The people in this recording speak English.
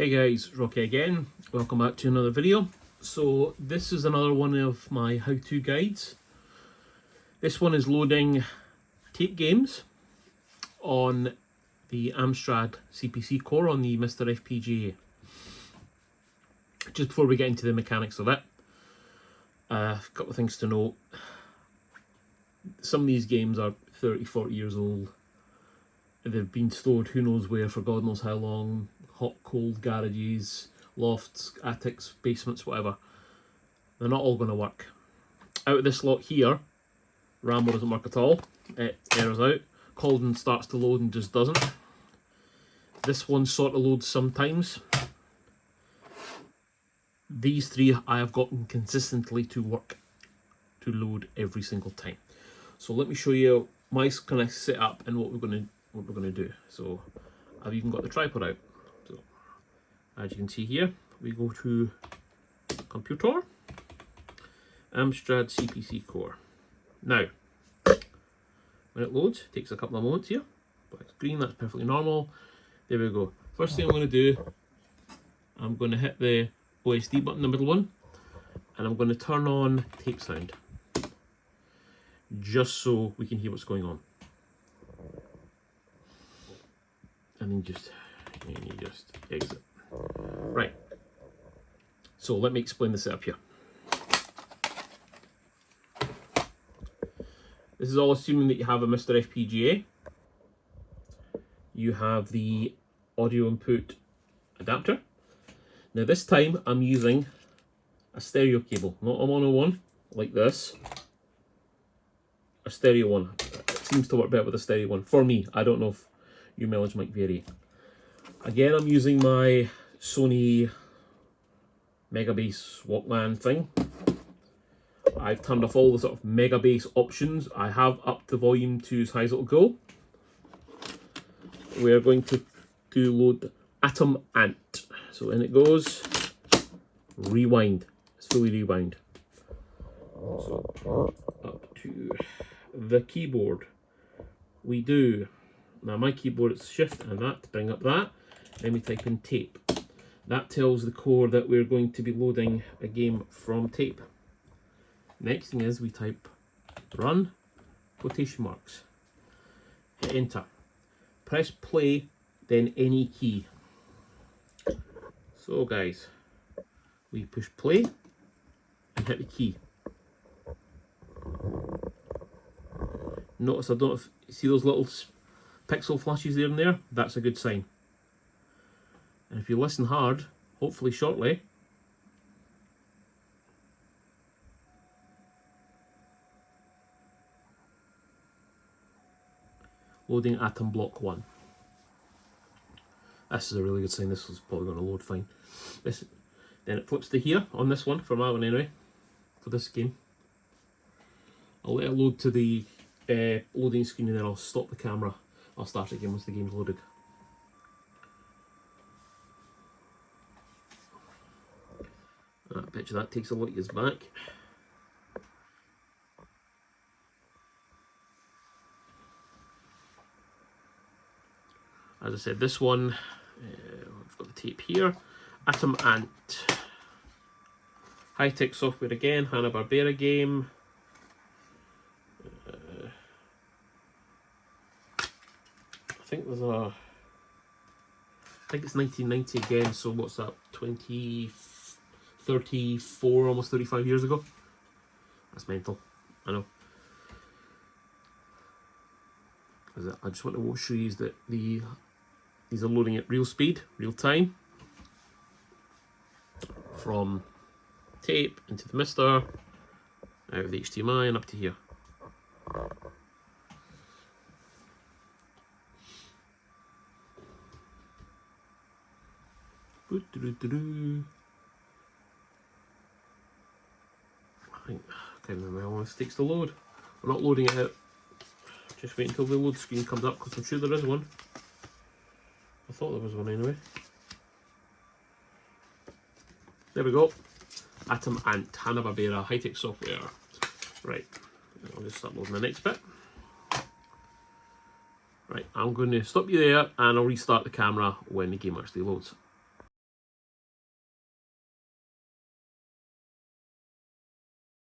Hey guys, Rocky again. Welcome back to another video. So this is another one of my how-to guides. This one is loading tape games on the Amstrad CPC core on the Mister FPGA. Just before we get into the mechanics of it, a couple of things to note. Some of these games are 30-40 years old. They've been stored who knows where for God knows how long. Hot, cold garages, lofts, attics, basements, whatever. They're not all going to work. Out of this lot here, Rambo doesn't work at all. It errors out. Calden starts to load and just doesn't. This one sort of loads sometimes. These three I have gotten consistently to work, to load every single time. So let me show you my kind of setup and what we're going to do. So I've even got the tripod out. So as you can see here, we go to computer, Amstrad CPC core. Now, when it loads, it takes a couple of moments here. Black screen, that's perfectly normal. There we go. First thing I'm going to do, I'm going to hit the OSD button, the middle one, and I'm going to turn on tape sound, just so we can hear what's going on. And then you just exit. Right. So let me explain the setup here. This is all assuming that you have a Mister FPGA. You have the audio input adapter. Now this time I'm using a stereo cable, not a mono one like this. A stereo one. It seems to work better with a stereo one for me. I don't know if your mileage might vary. Again, I'm using my Sony Mega Bass Walkman thing. I've turned off all the sort of Mega Bass options. I have upped the volume to as high as it'll go. We're going to load Atom Ant. So in it goes. Rewind. It's fully rewind. So up to the keyboard. We do. Now my keyboard is shift and that to bring up that. Then we type in tape. That tells the core that we're going to be loading a game from tape. Next thing is we type run, quotation marks. Hit enter. Press play, then any key. So guys, we push play and hit the key. Notice I don't see those little pixel flashes there and there. That's a good sign. And if you listen hard, hopefully shortly, loading Atom Block 1. This is a really good sign. This is probably going to load fine. Then it flips to here on this one, for my one anyway, for this game. I'll let it load to the loading screen and then I'll stop the camera. I'll start it again once the game's loaded. I bet you that takes a lot of years back. As I said, this one, I've got the tape here. Atom Ant. High-tech software again, Hanna-Barbera game. I think it's 1990 again, so what's that, 34, almost 35 years ago? That's mental, I know. I just want to show you that these are loading at real speed, real time. From tape into the Mister, out of the HDMI and up to here. I can't remember how long this takes to load. We're not loading it out. Just wait until the load screen comes up because I'm sure there is one. I thought there was one anyway. There we go. Atom Ant, Hanna-Barbera, high-tech software. Right, I'll just start loading the next bit. Right, I'm going to stop you there and I'll restart the camera when the game actually loads.